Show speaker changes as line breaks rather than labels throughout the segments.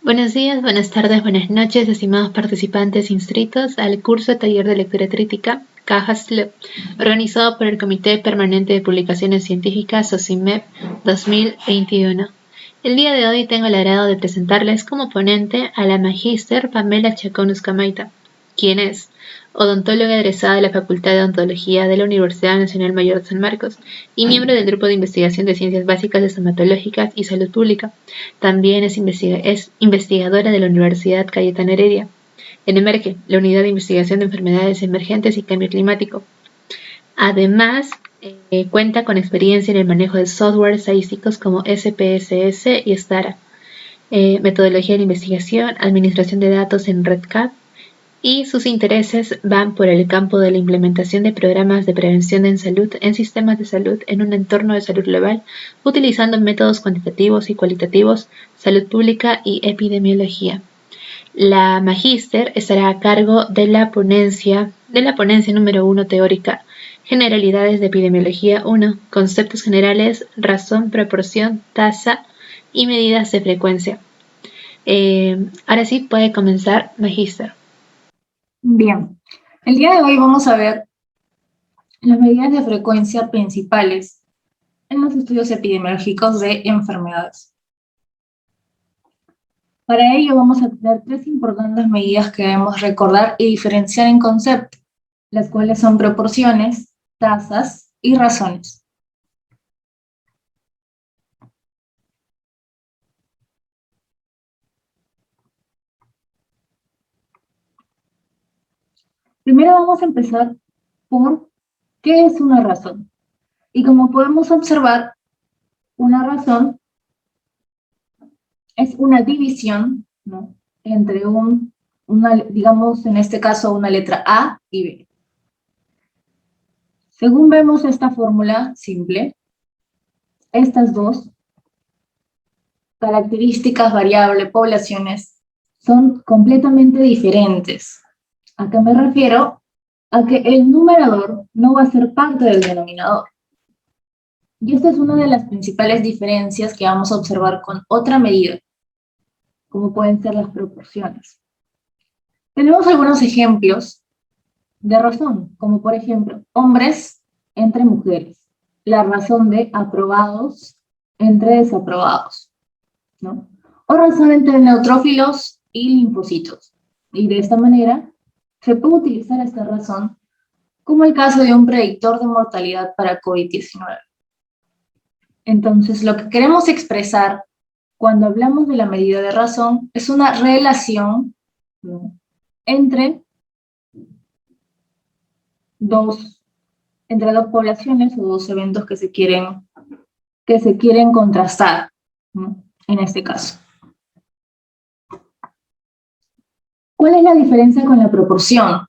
Buenos días, buenas tardes, buenas noches, estimados participantes inscritos al curso Taller de Lectura Crítica, CAJASL, organizado por el Comité Permanente de Publicaciones Científicas, SOCIMEP 2021. El día de hoy tengo el agrado de presentarles como ponente a la magíster Pamela Chacón Uzcamaita, quien es odontóloga egresada de la Facultad de Odontología de la Universidad Nacional Mayor de San Marcos y miembro del Grupo de Investigación de Ciencias Básicas Estomatológicas y Salud Pública. También es investigadora de la Universidad Cayetano Heredia. En EMERGE, la Unidad de Investigación de Enfermedades Emergentes y Cambio Climático. Además, cuenta con experiencia en el manejo de software estadísticos como SPSS y STARA, metodología de investigación, administración de datos en REDCap, y sus intereses van por el campo de la implementación de programas de prevención en salud en sistemas de salud en un entorno de salud global, utilizando métodos cuantitativos y cualitativos, salud pública y epidemiología. La magíster estará a cargo de la ponencia número 1 teórica, Generalidades de Epidemiología 1, Conceptos Generales, Razón, Proporción, Tasa y Medidas de Frecuencia. Ahora sí puede comenzar, magíster.
Bien, el día de hoy vamos a ver las medidas de frecuencia principales en los estudios epidemiológicos de enfermedades. Para ello vamos a tener tres importantes medidas que debemos recordar y diferenciar en concepto, las cuales son proporciones, tasas y razones. Primero vamos a empezar por ¿qué es una razón? Y como podemos observar, una razón es una división, ¿no?, entre digamos en este caso una letra A y B. Según vemos esta fórmula simple, estas dos características, variable, poblaciones, son completamente diferentes. ¿A qué me refiero? A que el numerador no va a ser parte del denominador. Y esta es una de las principales diferencias que vamos a observar con otra medida, como pueden ser las proporciones. Tenemos algunos ejemplos de razón, como por ejemplo, hombres entre mujeres, la razón de aprobados entre desaprobados, ¿no? O razón entre neutrófilos y linfocitos. Y de esta manera se puede utilizar esta razón como el caso de un predictor de mortalidad para COVID-19. Entonces, lo que queremos expresar cuando hablamos de la medida de razón es una relación, ¿no?, entre dos poblaciones o dos eventos que se quieren contrastar, ¿no?, en este caso. ¿Cuál es la diferencia con la proporción?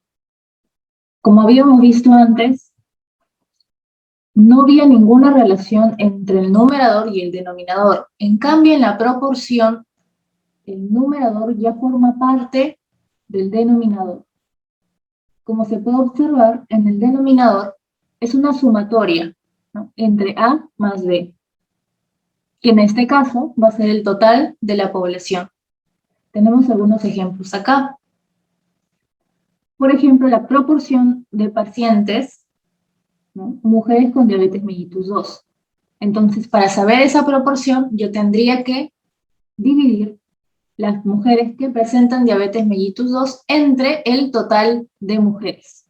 Como habíamos visto antes, no había ninguna relación entre el numerador y el denominador. En cambio, en la proporción, el numerador ya forma parte del denominador. Como se puede observar, en el denominador es una sumatoria, ¿no?, entre A más B, que en este caso va a ser el total de la población. Tenemos algunos ejemplos acá. Por ejemplo, la proporción de pacientes, ¿no?, mujeres con diabetes mellitus 2. Entonces, para saber esa proporción, yo tendría que dividir las mujeres que presentan diabetes mellitus 2 entre el total de mujeres.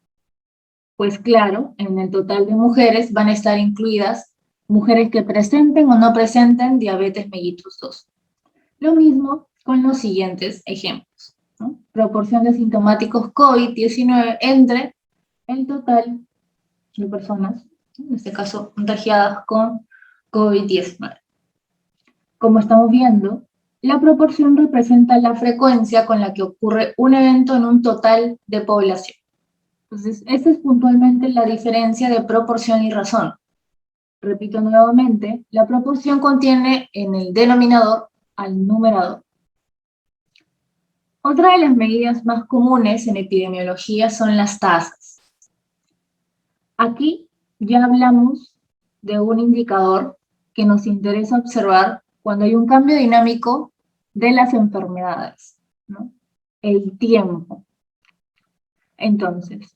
Pues claro, en el total de mujeres van a estar incluidas mujeres que presenten o no presenten diabetes mellitus 2. Lo mismo con los siguientes ejemplos, ¿no? Proporción de sintomáticos COVID-19 entre el total de personas, en este caso contagiadas con COVID-19. Como estamos viendo, la proporción representa la frecuencia con la que ocurre un evento en un total de población. Entonces, esta es puntualmente la diferencia de proporción y razón. Repito nuevamente, la proporción contiene en el denominador al numerador. Otra de las medidas más comunes en epidemiología son las tasas. Aquí ya hablamos de un indicador que nos interesa observar cuando hay un cambio dinámico de las enfermedades, ¿no? El tiempo. Entonces,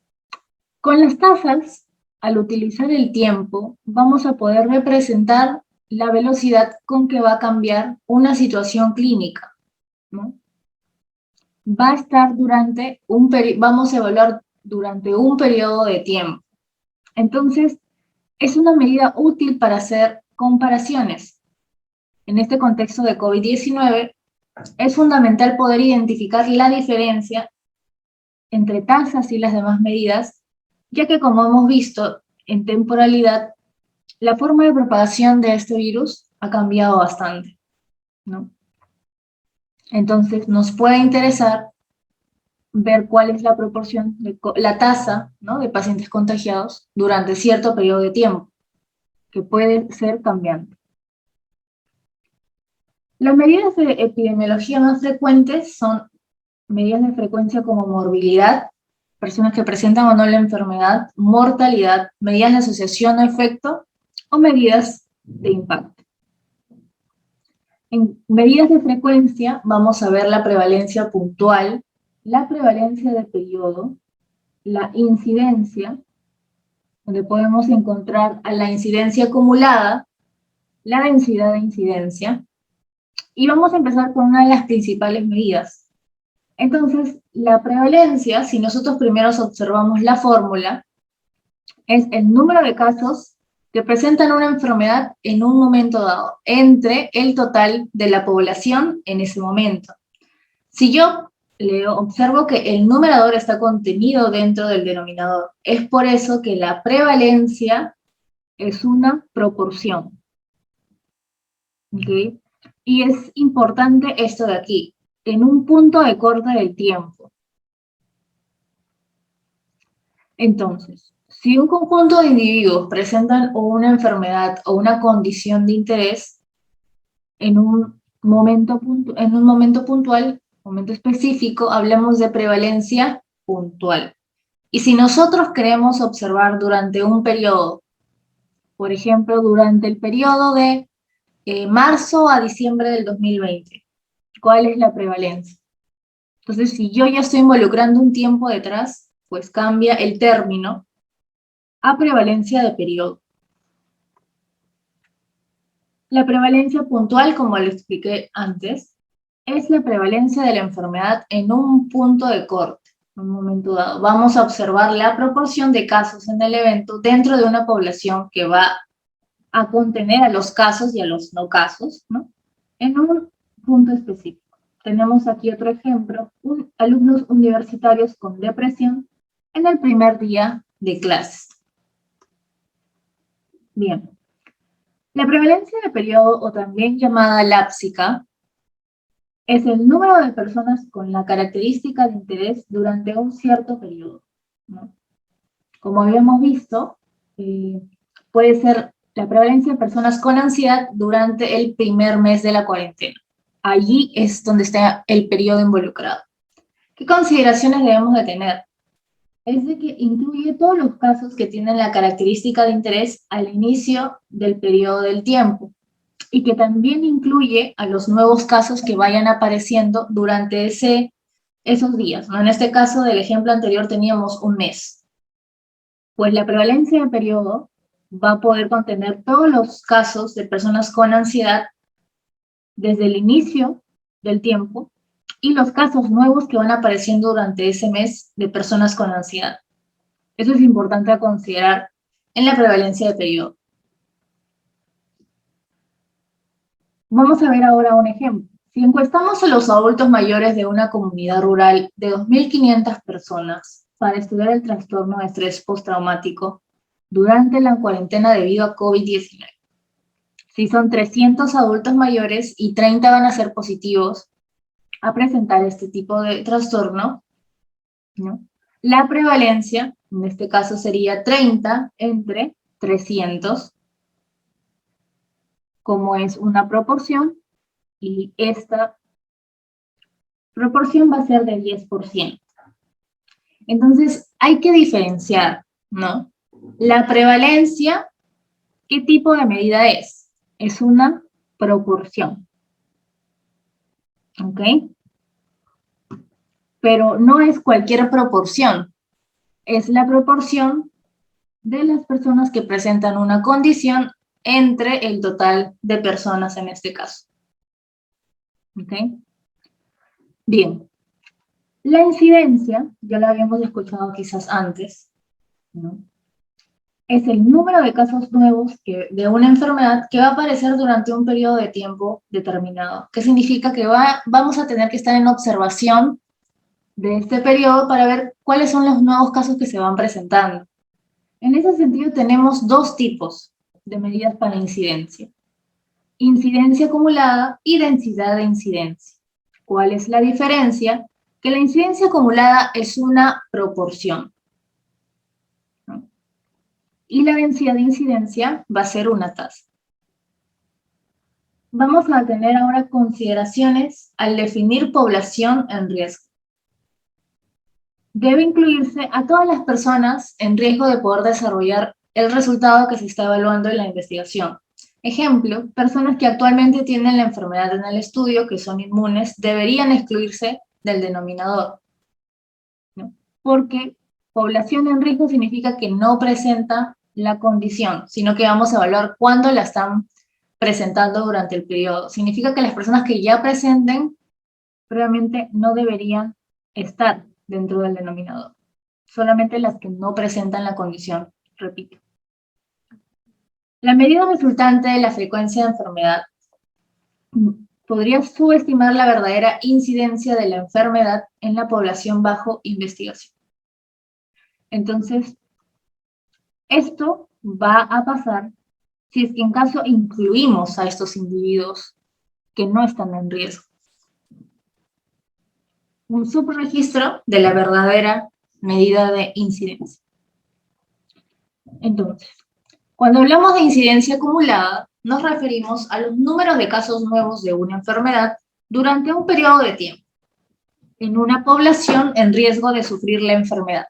con las tasas, al utilizar el tiempo, vamos a poder representar la velocidad con que va a cambiar una situación clínica, ¿no? Va a estar durante vamos a evaluar durante un periodo de tiempo. Entonces, es una medida útil para hacer comparaciones. En este contexto de COVID-19, es fundamental poder identificar la diferencia entre tasas y las demás medidas, ya que como hemos visto en temporalidad, la forma de propagación de este virus ha cambiado bastante, ¿no? Entonces, nos puede interesar ver cuál es la proporción, la tasa, ¿no?, de pacientes contagiados durante cierto periodo de tiempo, que puede ser cambiante. Las medidas de epidemiología más frecuentes son medidas de frecuencia como morbilidad, personas que presentan o no la enfermedad, mortalidad, medidas de asociación o efecto, o medidas de impacto. En medidas de frecuencia vamos a ver la prevalencia puntual, la prevalencia de periodo, la incidencia, donde podemos encontrar a la incidencia acumulada, la densidad de incidencia, y vamos a empezar con una de las principales medidas. Entonces, la prevalencia, si nosotros primero observamos la fórmula, es el número de casos que presentan una enfermedad en un momento dado, entre el total de la población en ese momento. Si yo observo que el numerador está contenido dentro del denominador, es por eso que la prevalencia es una proporción. ¿Okay? Y es importante esto de aquí, en un punto de corte del tiempo. Entonces, si un conjunto de individuos presentan una enfermedad o una condición de interés en un momento puntual, momento específico, hablamos de prevalencia puntual. Y si nosotros queremos observar durante un periodo, por ejemplo, durante el periodo de marzo a diciembre del 2020, ¿cuál es la prevalencia? Entonces, si yo ya estoy involucrando un tiempo detrás, pues cambia el término a prevalencia de periodo. La prevalencia puntual, como lo expliqué antes, es la prevalencia de la enfermedad en un punto de corte, en un momento dado. Vamos a observar la proporción de casos en el evento dentro de una población que va a contener a los casos y a los no casos, ¿no?, en un punto específico. Tenemos aquí otro ejemplo, alumnos universitarios con depresión en el primer día de clases. Bien. La prevalencia de periodo, o también llamada lápsica, es el número de personas con la característica de interés durante un cierto periodo, ¿no? Como habíamos visto, puede ser la prevalencia de personas con ansiedad durante el primer mes de la cuarentena. Allí es donde está el periodo involucrado. ¿Qué consideraciones debemos de tener? Es de que incluye todos los casos que tienen la característica de interés al inicio del periodo del tiempo y que también incluye a los nuevos casos que vayan apareciendo durante esos días, ¿no? En este caso del ejemplo anterior teníamos un mes. Pues la prevalencia de periodo va a poder contener todos los casos de personas con ansiedad desde el inicio del tiempo y los casos nuevos que van apareciendo durante ese mes de personas con ansiedad. Eso es importante a considerar en la prevalencia de periodo. Vamos a ver ahora un ejemplo. Si encuestamos a los adultos mayores de una comunidad rural de 2.500 personas para estudiar el trastorno de estrés postraumático durante la cuarentena debido a COVID-19, si son 300 adultos mayores y 30 van a ser positivos a presentar este tipo de trastorno, ¿no?, la prevalencia, en este caso sería 30 entre 300, como es una proporción, y esta proporción va a ser de 10%. Entonces, hay que diferenciar, ¿no? La prevalencia, ¿qué tipo de medida es? Es una proporción. ¿ok? Pero no es cualquier proporción, es la proporción de las personas que presentan una condición entre el total de personas en este caso. ¿Ok? Bien. La incidencia, ya la habíamos escuchado quizás antes, ¿no? Es el número de casos nuevos de una enfermedad que va a aparecer durante un periodo de tiempo determinado. ¿Qué significa? Que vamos a tener que estar en observación de este periodo para ver cuáles son los nuevos casos que se van presentando. En ese sentido, tenemos dos tipos de medidas para incidencia. Incidencia acumulada y densidad de incidencia. ¿Cuál es la diferencia? Que la incidencia acumulada es una proporción, ¿no? Y la densidad de incidencia va a ser una tasa. Vamos a tener ahora consideraciones al definir población en riesgo. Debe incluirse a todas las personas en riesgo de poder desarrollar el resultado que se está evaluando en la investigación. Ejemplo, personas que actualmente tienen la enfermedad en el estudio, que son inmunes, deberían excluirse del denominador, ¿no? Porque población en riesgo significa que no presenta la condición, sino que vamos a evaluar cuándo la están presentando durante el periodo. Significa que las personas que ya presenten previamente no deberían estar dentro del denominador. Solamente las que no presentan la condición, repito. La medida resultante de la frecuencia de enfermedad podría subestimar la verdadera incidencia de la enfermedad en la población bajo investigación. Entonces, esto va a pasar si es que en caso incluimos a estos individuos que no están en riesgo. Un subregistro de la verdadera medida de incidencia. Entonces, cuando hablamos de incidencia acumulada, nos referimos a los números de casos nuevos de una enfermedad durante un periodo de tiempo, en una población en riesgo de sufrir la enfermedad.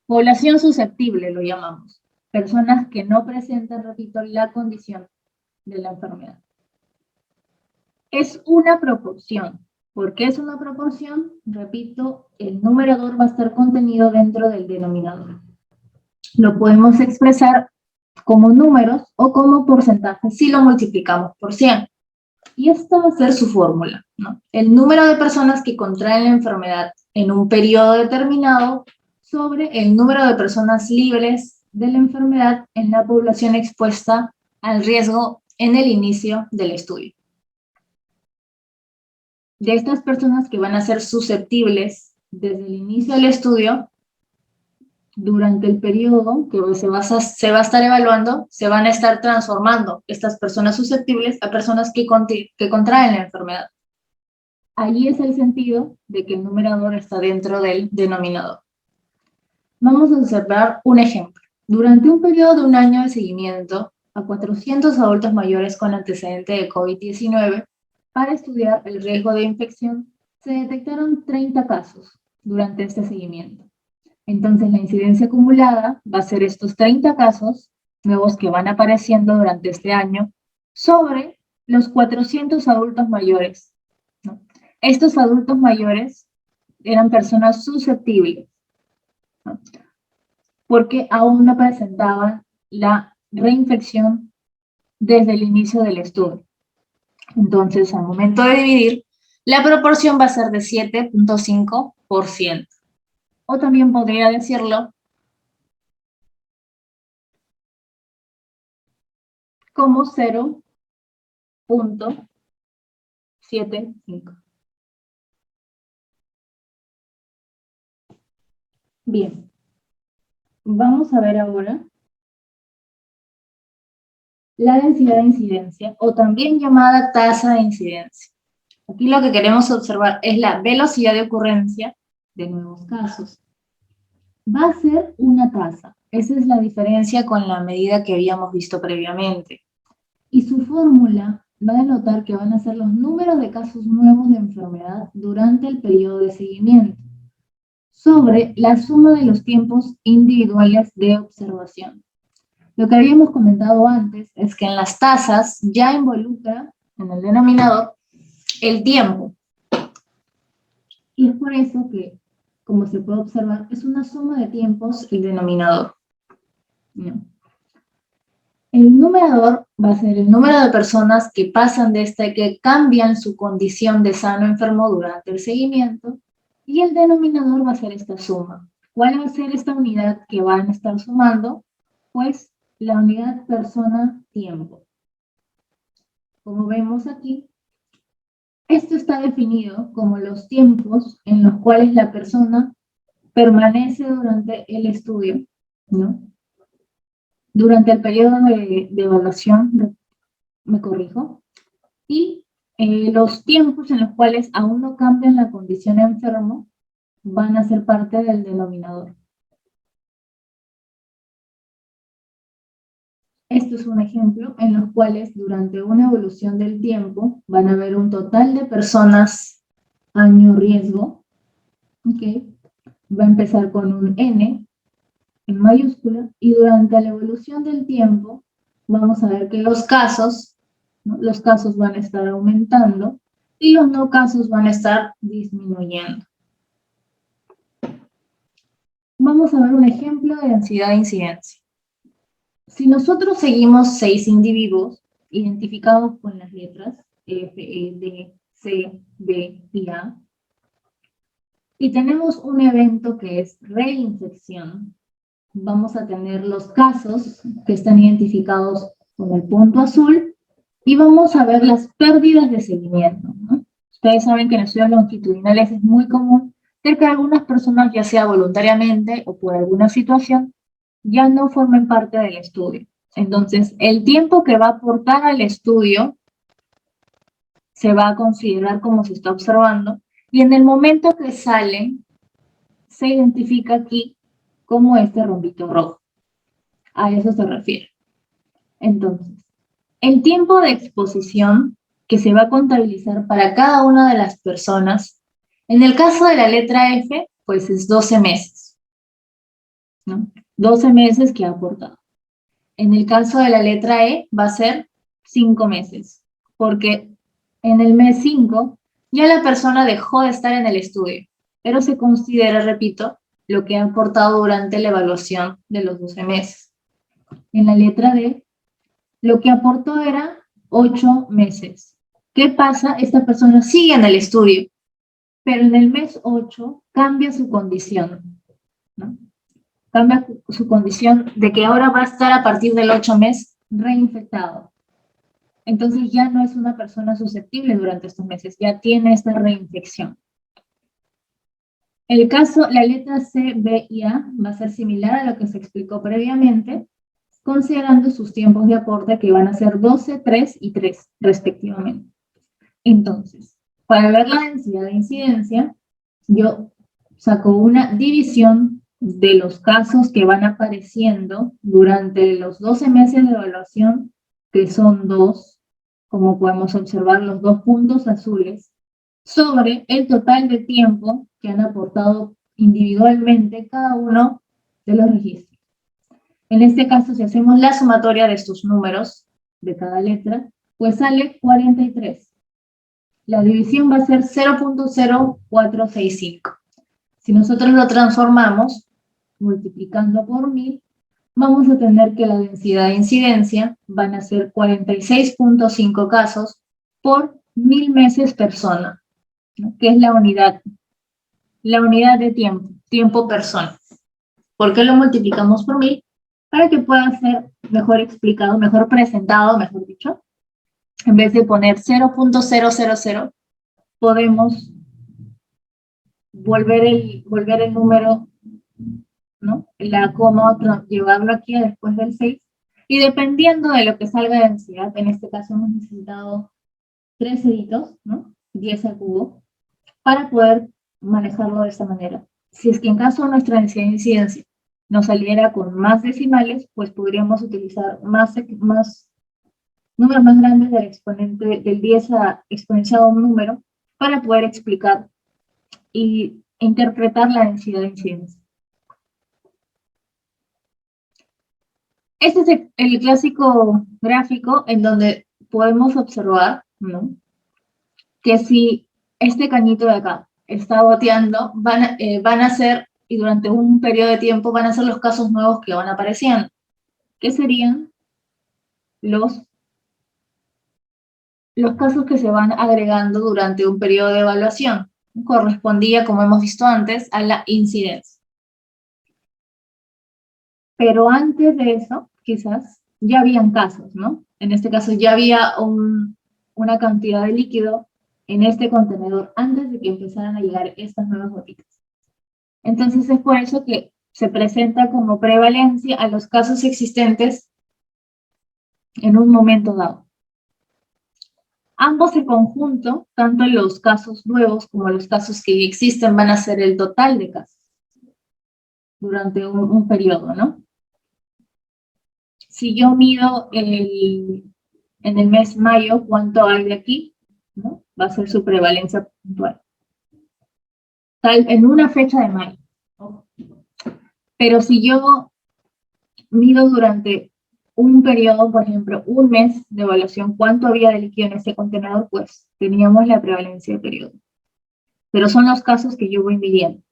Población susceptible lo llamamos. Personas que no presentan, repito, la condición de la enfermedad. Es una proporción. ¿Por qué es una proporción? Repito, el numerador va a estar contenido dentro del denominador. Lo podemos expresar como números o como porcentajes si lo multiplicamos por 100. Y esta va a ser su fórmula, ¿no? El número de personas que contraen la enfermedad en un periodo determinado sobre el número de personas libres de la enfermedad en la población expuesta al riesgo en el inicio del estudio. De estas personas que van a ser susceptibles desde el inicio del estudio, durante el periodo que se va a estar evaluando, se van a estar transformando estas personas susceptibles a personas que contraen la enfermedad. Ahí es el sentido de que el numerador está dentro del denominador. Vamos a observar un ejemplo. Durante un periodo de un año de seguimiento a 400 adultos mayores con antecedente de COVID-19, para estudiar el riesgo de infección, se detectaron 30 casos durante este seguimiento. Entonces, la incidencia acumulada va a ser estos 30 casos nuevos que van apareciendo durante este año sobre los 400 adultos mayores, ¿no? Estos adultos mayores eran personas susceptibles, ¿no? Porque aún no presentaban la reinfección desde el inicio del estudio. Entonces, al momento de dividir, la proporción va a ser de 7.5%. O también podría decirlo como 0.75. Bien, vamos a ver ahora la densidad de incidencia, o también llamada tasa de incidencia. Aquí lo que queremos observar es la velocidad de ocurrencia de nuevos casos. Va a ser una tasa. Esa es la diferencia con la medida que habíamos visto previamente. Y su fórmula va a denotar que van a ser los números de casos nuevos de enfermedad durante el periodo de seguimiento, sobre la suma de los tiempos individuales de observación. Lo que habíamos comentado antes es que en las tasas ya involucra, en el denominador, el tiempo. Y es por eso que, como se puede observar, es una suma de tiempos el denominador, ¿no? El numerador va a ser el número de personas que pasan de que cambian su condición de sano o enfermo durante el seguimiento, y el denominador va a ser esta suma. ¿Cuál va a ser esta unidad que van a estar sumando? Pues la unidad persona-tiempo. Como vemos aquí, esto está definido como los tiempos en los cuales la persona permanece durante el estudio, ¿no? Durante el periodo de evaluación, me corrijo, y los tiempos en los cuales aún no cambian la condición de enfermo van a ser parte del denominador. Esto es un ejemplo en los cuales durante una evolución del tiempo van a haber un total de personas año riesgo, ¿ok? Va a empezar con un N en mayúscula, y durante la evolución del tiempo vamos a ver que los casos, ¿no? Los casos van a estar aumentando y los no casos van a estar disminuyendo. Vamos a ver un ejemplo de densidad de incidencia. Si nosotros seguimos 6 individuos identificados con las letras F, E, D, C, D y A, y tenemos un evento que es reinfección, vamos a tener los casos que están identificados con el punto azul y vamos a ver las pérdidas de seguimiento, ¿no? Ustedes saben que en estudios longitudinales es muy común que algunas personas, ya sea voluntariamente o por alguna situación, ya no formen parte del estudio. Entonces, el tiempo que va a aportar al estudio se va a considerar como se está observando, y en el momento que salen, se identifica aquí como este rombito rojo. A eso se refiere. Entonces, el tiempo de exposición que se va a contabilizar para cada una de las personas, en el caso de la letra F, pues es 12 meses, ¿no? 12 meses que ha aportado. En el caso de la letra E, va a ser 5 meses, porque en el mes 5 ya la persona dejó de estar en el estudio, pero se considera, repito, lo que ha aportado durante la evaluación de los 12 meses. En la letra D, lo que aportó era 8 meses. ¿Qué pasa? Esta persona sigue en el estudio, pero en el mes 8 cambia su condición, ¿no? Cambia su condición de que ahora va a estar a partir del 8 mes reinfectado. Entonces ya no es una persona susceptible durante estos meses, ya tiene esta reinfección. El caso, la letra C, B y A va a ser similar a lo que se explicó previamente, considerando sus tiempos de aporte que van a ser 12, 3 y 3, respectivamente. Entonces, para ver la densidad de incidencia, yo saco una división de los casos que van apareciendo durante los 12 meses de evaluación, que son 2, como podemos observar los 2 puntos azules, sobre el total de tiempo que han aportado individualmente cada uno de los registros. En este caso, si hacemos la sumatoria de estos números de cada letra, pues sale 43. La división va a ser 0.0465. Si nosotros lo transformamos, multiplicando por 1000, vamos a tener que la densidad de incidencia van a ser 46.5 casos por 1000 meses persona, ¿no? Que es la unidad de tiempo, tiempo persona. ¿Por qué lo multiplicamos por 1000? Para que pueda ser mejor explicado, mejor presentado, mejor dicho. En vez de poner 0.000, podemos volver el número, ¿no? La coma, llevarlo aquí después del 6, y dependiendo de lo que salga de densidad, en este caso hemos necesitado 3 ceritos, ¿no? 10 al cubo, para poder manejarlo de esta manera. Si es que en caso de nuestra densidad de incidencia nos saliera con más decimales, pues podríamos utilizar números más grandes del exponente del 10 exponenciado a un número para poder explicar y interpretar la densidad de incidencia. Este es el clásico gráfico en donde podemos observar, ¿no?, que si este cañito de acá está goteando, van a ser, y durante un periodo de tiempo van a ser los casos nuevos que van apareciendo, que serían los casos que se van agregando durante un periodo de evaluación. Correspondía, como hemos visto antes, a la incidencia. Pero antes de eso, quizás, ya habían casos, ¿no? En este caso ya había una cantidad de líquido en este contenedor antes de que empezaran a llegar estas nuevas gotitas. Entonces es por eso que se presenta como prevalencia a los casos existentes en un momento dado. Ambos en conjunto, tanto los casos nuevos como los casos que existen, van a ser el total de casos durante un periodo, ¿no? Si yo mido en el mes mayo cuánto hay de aquí, ¿no? Va a ser su prevalencia puntual. En una fecha de mayo. ¿No? Pero si yo mido durante un periodo, por ejemplo, un mes de evaluación, cuánto había de líquido en este contenedor, pues teníamos la prevalencia de periodo. Pero son los casos que yo voy midiendo,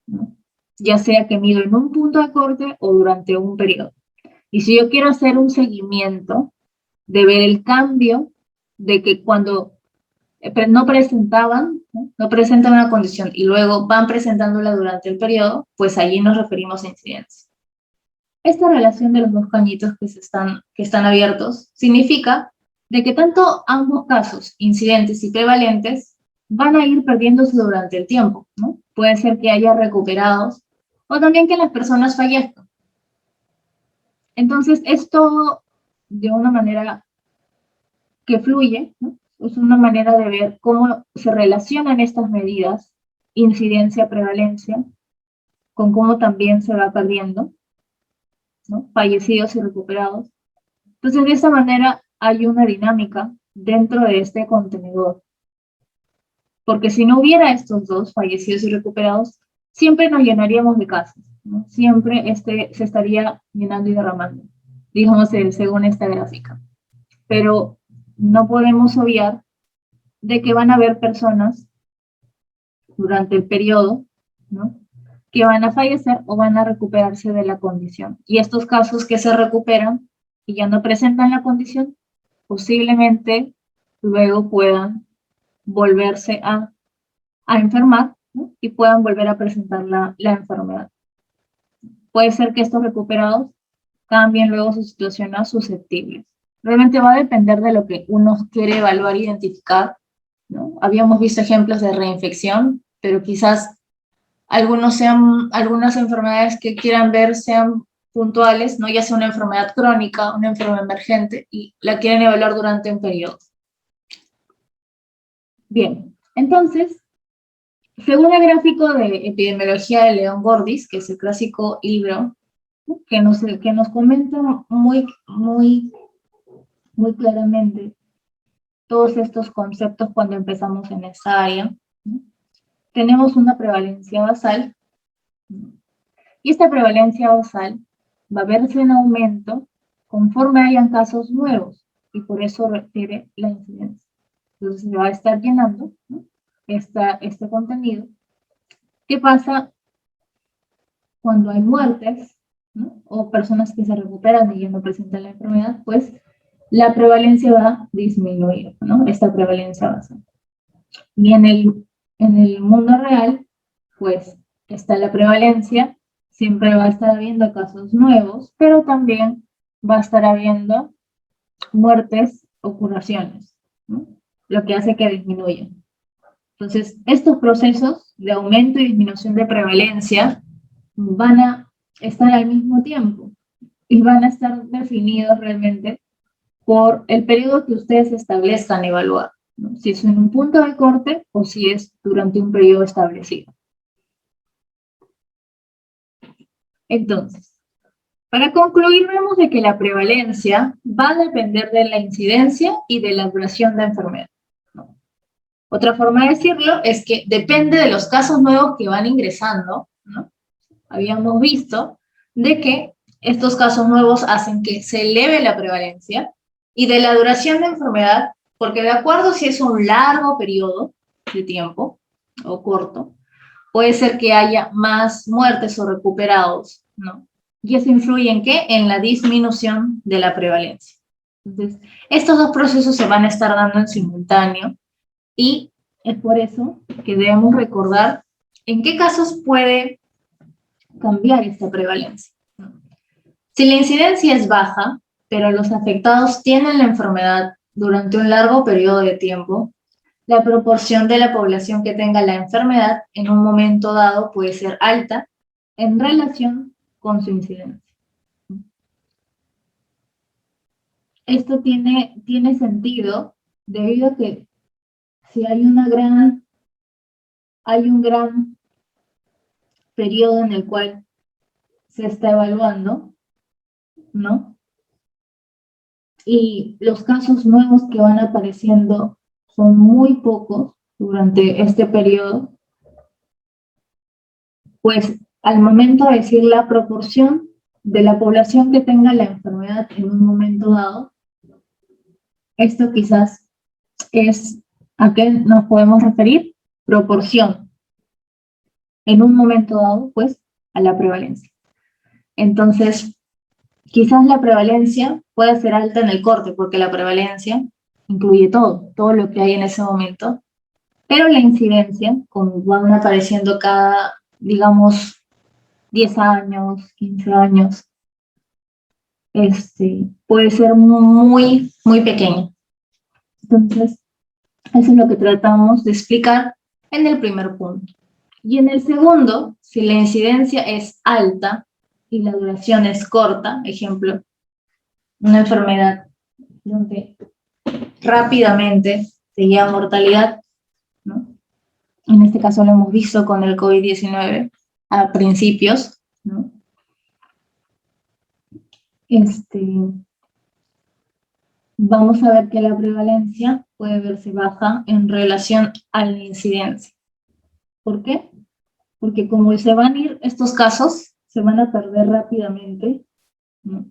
¿no? Ya sea que mido en un punto de corte o durante un periodo. Y si yo quiero hacer un seguimiento de ver el cambio de que cuando no presentaban, no presentan una condición y luego van presentándola durante el periodo, pues allí nos referimos a incidencia. Esta relación de los dos cañitos que están abiertos significa de que tanto ambos casos, incidentes y prevalentes, van a ir perdiéndose durante el tiempo, ¿no? Puede ser que haya recuperados o también que las personas fallezcan. Entonces, esto de una manera que fluye, ¿no? Es una manera de ver cómo se relacionan estas medidas, incidencia, prevalencia, con cómo también se va perdiendo, ¿no? Fallecidos y recuperados. Entonces, de esa manera hay una dinámica dentro de este contenedor. Porque si no hubiera estos dos, fallecidos y recuperados, siempre nos llenaríamos de casos, ¿no? Siempre se estaría llenando y derramando, digamos, según esta gráfica. Pero no podemos obviar de que van a haber personas durante el periodo, ¿no?, que van a fallecer o van a recuperarse de la condición. Y estos casos que se recuperan y ya no presentan la condición, posiblemente luego puedan volverse a enfermar, ¿no?, y puedan volver a presentar la enfermedad. Puede ser que estos recuperados cambien luego su situación a susceptibles. Realmente va a depender de lo que uno quiere evaluar e identificar, ¿no? Habíamos visto ejemplos de reinfección, pero quizás algunas enfermedades que quieran ver sean puntuales, ¿no? Ya sea una enfermedad crónica, una enfermedad emergente, y la quieren evaluar durante un periodo. Bien, entonces, según el gráfico de epidemiología de León Gordis, que es el clásico libro, ¿no?, que nos comenta muy claramente todos estos conceptos cuando empezamos en esa área, ¿no?, tenemos una prevalencia basal, y esta prevalencia basal va a verse en aumento conforme hayan casos nuevos, y por eso refiere la incidencia. Entonces se va a estar llenando, ¿no?, este contenido. ¿Qué pasa cuando hay muertes, ¿no?, o personas que se recuperan y ya no presentan la enfermedad? Pues la prevalencia va a disminuir, ¿no?, esta prevalencia basal. Y en el mundo real, pues está la prevalencia, siempre va a estar habiendo casos nuevos, pero también va a estar habiendo muertes o curaciones, ¿no?, lo que hace que disminuyan. Entonces, estos procesos de aumento y disminución de prevalencia van a estar al mismo tiempo y van a estar definidos realmente por el periodo que ustedes establezcan evaluar, ¿no?, si es en un punto de corte o si es durante un periodo establecido. Entonces, para concluir, vemos de que la prevalencia va a depender de la incidencia y de la duración de la enfermedad, ¿no? Otra forma de decirlo es que depende de los casos nuevos que van ingresando, ¿no? Habíamos visto de que estos casos nuevos hacen que se eleve la prevalencia, y de la duración de enfermedad, porque de acuerdo si es un largo periodo de tiempo, o corto, puede ser que haya más muertes o recuperados, ¿no? ¿Y eso influye en qué? En la disminución de la prevalencia. Entonces, estos dos procesos se van a estar dando en simultáneo y es por eso que debemos recordar en qué casos puede cambiar esta prevalencia. Si la incidencia es baja, pero los afectados tienen la enfermedad durante un largo periodo de tiempo, la proporción de la población que tenga la enfermedad en un momento dado puede ser alta en relación con su incidencia. Esto tiene sentido debido a que si hay un gran periodo en el cual se está evaluando, ¿no? Y los casos nuevos que van apareciendo son muy pocos durante este periodo, pues al momento de decir la proporción de la población que tenga la enfermedad en un momento dado, esto quizás es a qué nos podemos referir, proporción en un momento dado, pues, a la prevalencia. Entonces, quizás la prevalencia puede ser alta en el corte, porque la prevalencia incluye todo lo que hay en ese momento, pero la incidencia, como van apareciendo cada, digamos, 10 años, 15 años, puede ser muy, muy pequeña. Entonces, eso es lo que tratamos de explicar en el primer punto. Y en el segundo, si la incidencia es alta y la duración es corta, ejemplo, una enfermedad donde rápidamente se lleva mortalidad, ¿no? En este caso lo hemos visto con el COVID-19 a principios, ¿no? Vamos a ver que la prevalencia puede verse baja en relación a la incidencia. ¿Por qué? Porque como se van a ir estos casos, se van a perder rápidamente, ¿no?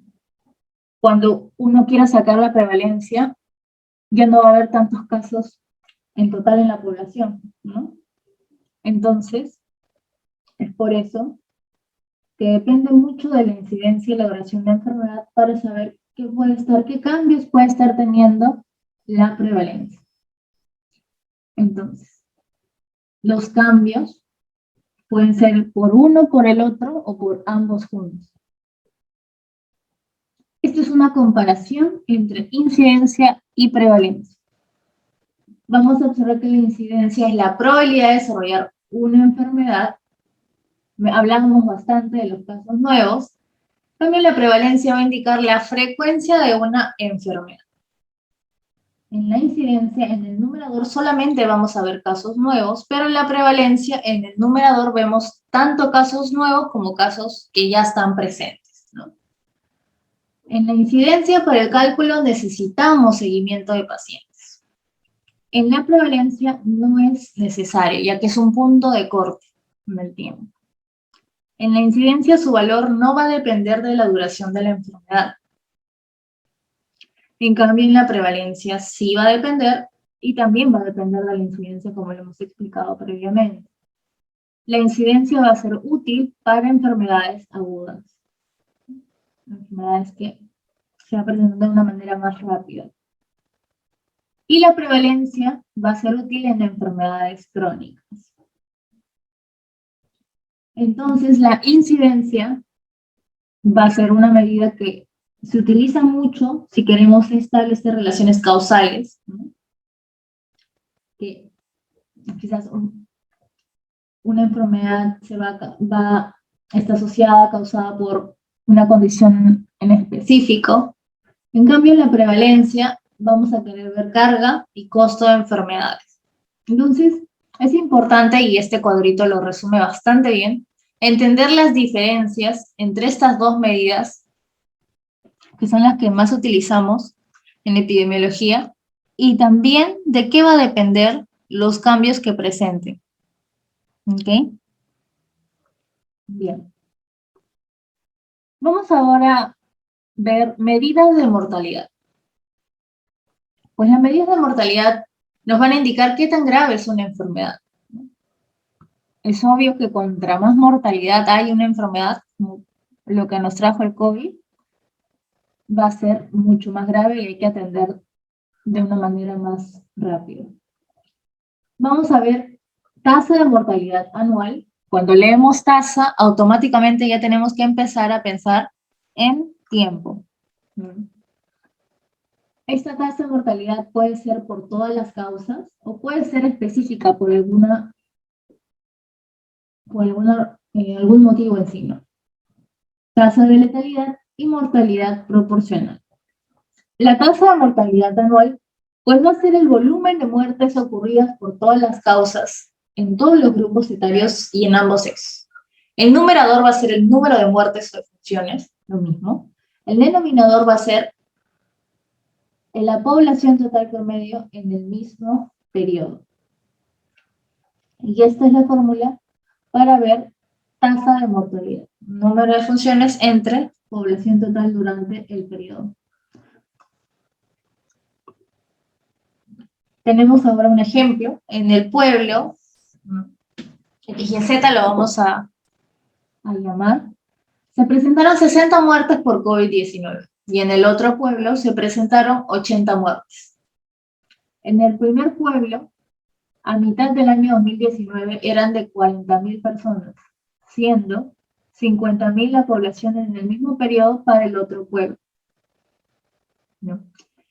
Cuando uno quiera sacar la prevalencia, ya no va a haber tantos casos en total en la población, ¿no? Entonces, es por eso que depende mucho de la incidencia y la duración de la enfermedad para saber qué cambios puede estar teniendo la prevalencia. Entonces, los cambios pueden ser por uno, por el otro o por ambos juntos. Esta es una comparación entre incidencia y prevalencia. Vamos a observar que la incidencia es la probabilidad de desarrollar una enfermedad. Hablamos bastante de los casos nuevos. También la prevalencia va a indicar la frecuencia de una enfermedad. En la incidencia, en el numerador solamente vamos a ver casos nuevos, pero en la prevalencia, en el numerador vemos tanto casos nuevos como casos que ya están presentes, ¿no? En la incidencia, para el cálculo necesitamos seguimiento de pacientes. En la prevalencia no es necesario, ya que es un punto de corte en el tiempo. En la incidencia, su valor no va a depender de la duración de la enfermedad. En cambio, en la prevalencia sí va a depender y también va a depender de la incidencia, como lo hemos explicado previamente. La incidencia va a ser útil para enfermedades agudas, enfermedades que se van presentando de una manera más rápida. Y la prevalencia va a ser útil en enfermedades crónicas. Entonces, la incidencia va a ser una medida que se utiliza mucho si queremos establecer relaciones causales, ¿no? Que quizás una enfermedad está asociada, causada por una condición en específico. En cambio, en la prevalencia vamos a querer ver carga y costo de enfermedades. Entonces, es importante, y este cuadrito lo resume bastante bien, entender las diferencias entre estas dos medidas, que son las que más utilizamos en epidemiología, y también de qué va a depender los cambios que presenten. ¿Ok? Bien. Vamos ahora a ver medidas de mortalidad. Pues las medidas de mortalidad nos van a indicar qué tan grave es una enfermedad. es obvio que contra más mortalidad hay una enfermedad, como lo que nos trajo el COVID, va a ser mucho más grave y hay que atender de una manera más rápida. Vamos a ver tasa de mortalidad anual. Cuando leemos tasa, automáticamente ya tenemos que empezar a pensar en tiempo. Esta tasa de mortalidad puede ser por todas las causas o puede ser específica por algún motivo en sí, ¿no? Tasa de letalidad y mortalidad proporcional. La tasa de mortalidad anual pues va a ser el volumen de muertes ocurridas por todas las causas en todos los grupos etarios y en ambos sexos. El numerador va a ser el número de muertes o defunciones, lo mismo. El denominador va a ser la población total promedio en el mismo periodo. Y esta es la fórmula para ver tasa de mortalidad, número de funciones entre población total durante el periodo. Tenemos ahora un ejemplo. En el pueblo, XYZ lo vamos a llamar, se presentaron 60 muertes por COVID-19 y en el otro pueblo se presentaron 80 muertes. En el primer pueblo, a mitad del año 2019 eran de 40.000 personas, siendo 50.000 la población en el mismo periodo para el otro pueblo, ¿no?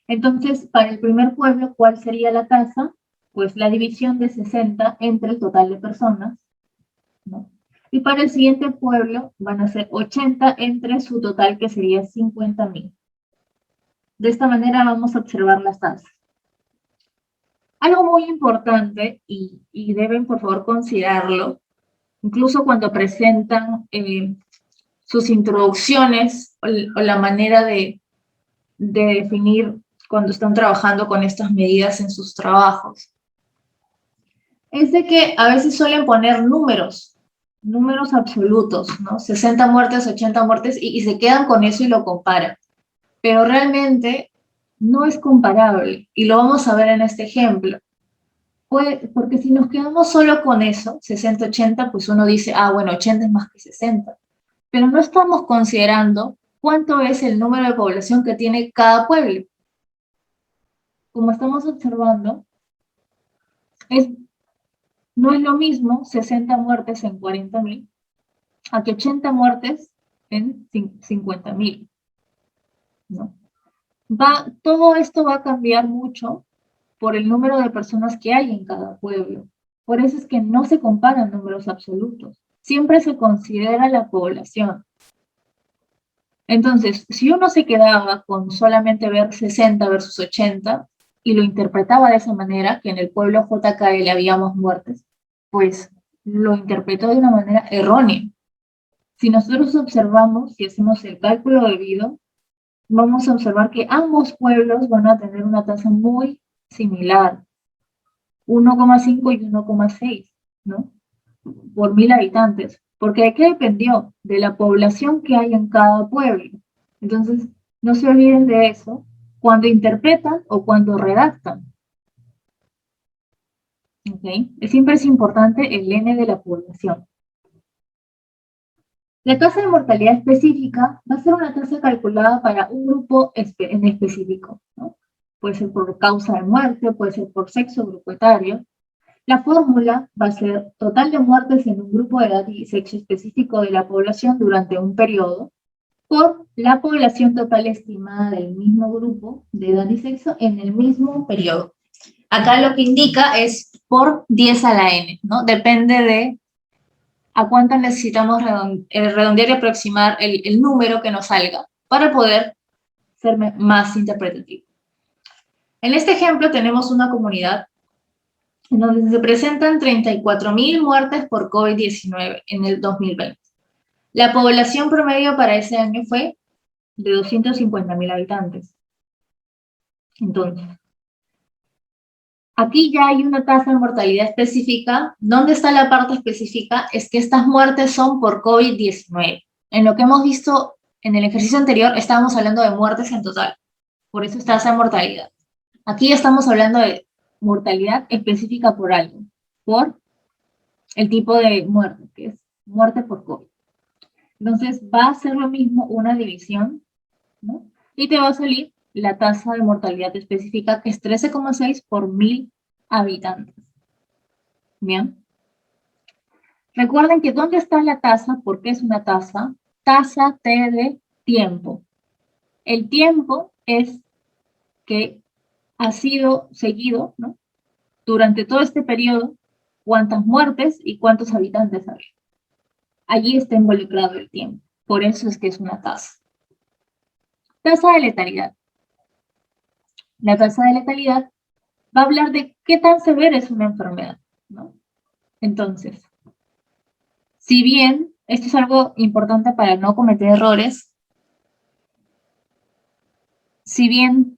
Entonces, para el primer pueblo, ¿cuál sería la tasa? Pues la división de 60 entre el total de personas, ¿no? Y para el siguiente pueblo van a ser 80 entre su total, que sería 50.000. De esta manera vamos a observar las tasas. Algo muy importante, y deben por favor considerarlo, incluso cuando presentan sus introducciones o la manera de definir cuando están trabajando con estas medidas en sus trabajos, es de que a veces suelen poner números absolutos, ¿no? 60 muertes, 80 muertes, y se quedan con eso y lo comparan. Pero realmente no es comparable, y lo vamos a ver en este ejemplo. Porque si nos quedamos solo con eso, 60, 80, pues uno dice, bueno, 80 es más que 60. Pero no estamos considerando cuánto es el número de población que tiene cada pueblo. Como estamos observando, no es lo mismo 60 muertes en 40.000 a que 80 muertes en 50.000, ¿no? Todo esto va a cambiar mucho por el número de personas que hay en cada pueblo. Por eso es que no se comparan números absolutos. Siempre se considera la población. Entonces, si uno se quedaba con solamente ver 60 versus 80 y lo interpretaba de esa manera, que en el pueblo JKL habíamos muertes, pues lo interpretó de una manera errónea. Si nosotros observamos y hacemos el cálculo debido, vamos a observar que ambos pueblos van a tener una tasa muy similar, 1,5 y 1,6, ¿no? Por 1.000 habitantes. ¿Porque de qué dependió? De la población que hay en cada pueblo. Entonces, no se olviden de eso cuando interpretan o cuando redactan. ¿Okay? Siempre es importante el N de la población. La tasa de mortalidad específica va a ser una tasa calculada para un grupo en específico, ¿no? Puede ser por causa de muerte, puede ser por sexo, grupo etario. La fórmula va a ser total de muertes en un grupo de edad y sexo específico de la población durante un periodo por la población total estimada del mismo grupo de edad y sexo en el mismo periodo. Acá lo que indica es por 10 a la n, ¿no? Depende de a cuánto necesitamos redondear y aproximar el número que nos salga para poder ser más interpretativo. En este ejemplo tenemos una comunidad en donde se presentan 34.000 muertes por COVID-19 en el 2020. La población promedio para ese año fue de 250.000 habitantes. Entonces, aquí ya hay una tasa de mortalidad específica. ¿Dónde está la parte específica? Es que estas muertes son por COVID-19. En lo que hemos visto en el ejercicio anterior, estábamos hablando de muertes en total. Por eso es tasa de mortalidad. Aquí ya estamos hablando de mortalidad específica por algo, por el tipo de muerte, que es muerte por COVID. Entonces va a ser lo mismo una división, ¿no? Y te va a salir la tasa de mortalidad específica, que es 13,6 por 1000 habitantes. Bien. Recuerden que ¿dónde está la tasa? ¿Por qué es una tasa? Tasa T de tiempo. El tiempo es que ha sido seguido, ¿no? Durante todo este periodo, cuántas muertes y cuántos habitantes había. Allí está involucrado el tiempo. Por eso es que es una tasa. Tasa de letalidad. La tasa de letalidad va a hablar de qué tan severa es una enfermedad, ¿no? Entonces, si bien esto es algo importante para no cometer errores, si bien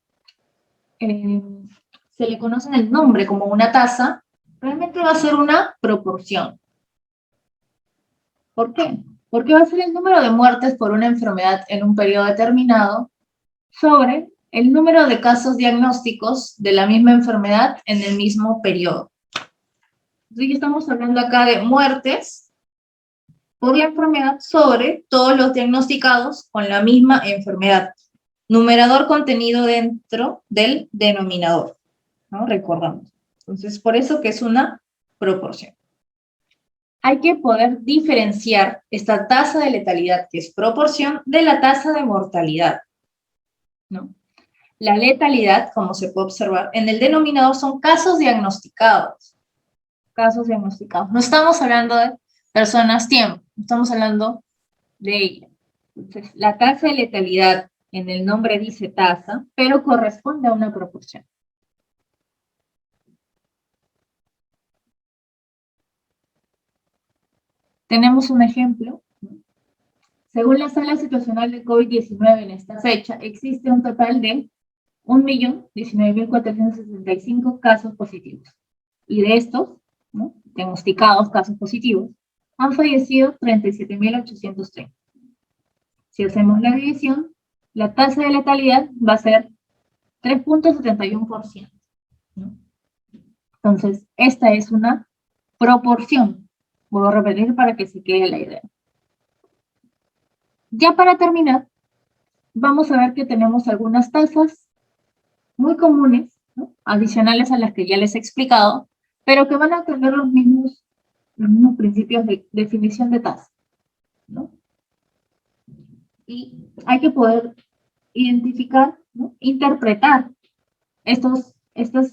se le conoce en el nombre como una tasa, realmente va a ser una proporción. ¿Por qué? Porque va a ser el número de muertes por una enfermedad en un periodo determinado sobre el número de casos diagnósticos de la misma enfermedad en el mismo periodo. Entonces ya estamos hablando acá de muertes por la enfermedad sobre todos los diagnosticados con la misma enfermedad. Numerador contenido dentro del denominador, ¿no? Recordamos. Entonces, por eso que es una proporción. Hay que poder diferenciar esta tasa de letalidad, que es proporción, de la tasa de mortalidad, ¿no? La letalidad, como se puede observar, en el denominador son casos diagnosticados. Casos diagnosticados. No estamos hablando de personas tiempo, estamos hablando de ella. Entonces, la tasa de letalidad en el nombre dice tasa, pero corresponde a una proporción. Tenemos un ejemplo. Según la sala situacional de COVID-19 en esta fecha, existe un total de 1.019.465 casos positivos. Y de estos, ¿no?, diagnosticados casos positivos, han fallecido 37.830. Si hacemos la división, la tasa de letalidad va a ser 3.71%, ¿no? Entonces, esta es una proporción. Vuelvo a repetir para que se quede la idea. Ya para terminar, vamos a ver que tenemos algunas tasas muy comunes, ¿no?, adicionales a las que ya les he explicado, pero que van a tener los mismos principios de definición de tasa, ¿no? Y hay que poder identificar, ¿no?, interpretar estos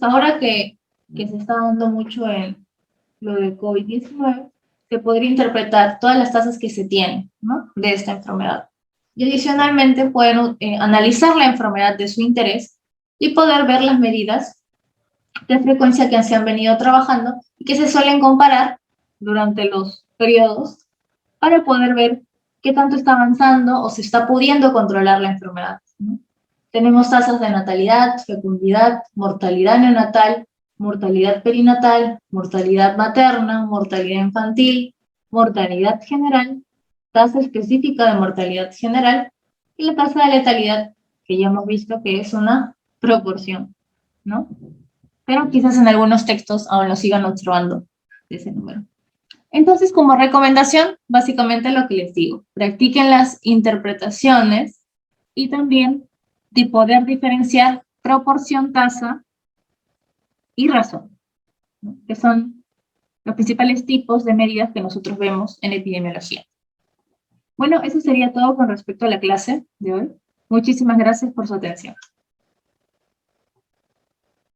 ahora que se está dando mucho en lo de COVID-19, se podría interpretar todas las tasas que se tienen, ¿no?, de esta enfermedad. Y adicionalmente pueden analizar la enfermedad de su interés y poder ver las medidas de frecuencia que se han venido trabajando y que se suelen comparar durante los periodos para poder ver qué tanto está avanzando o se está pudiendo controlar la enfermedad, ¿no? Tenemos tasas de natalidad, fecundidad, mortalidad neonatal, mortalidad perinatal, mortalidad materna, mortalidad infantil, mortalidad general, tasa específica de mortalidad general y la tasa de letalidad, que ya hemos visto que es una proporción, ¿no? Pero quizás en algunos textos aún lo sigan observando ese número. Entonces, como recomendación, básicamente lo que les digo, practiquen las interpretaciones y también de poder diferenciar proporción, tasa y razón, ¿no?, que son los principales tipos de medidas que nosotros vemos en epidemiología. Bueno, eso sería todo con respecto a la clase de hoy. Muchísimas gracias por su atención.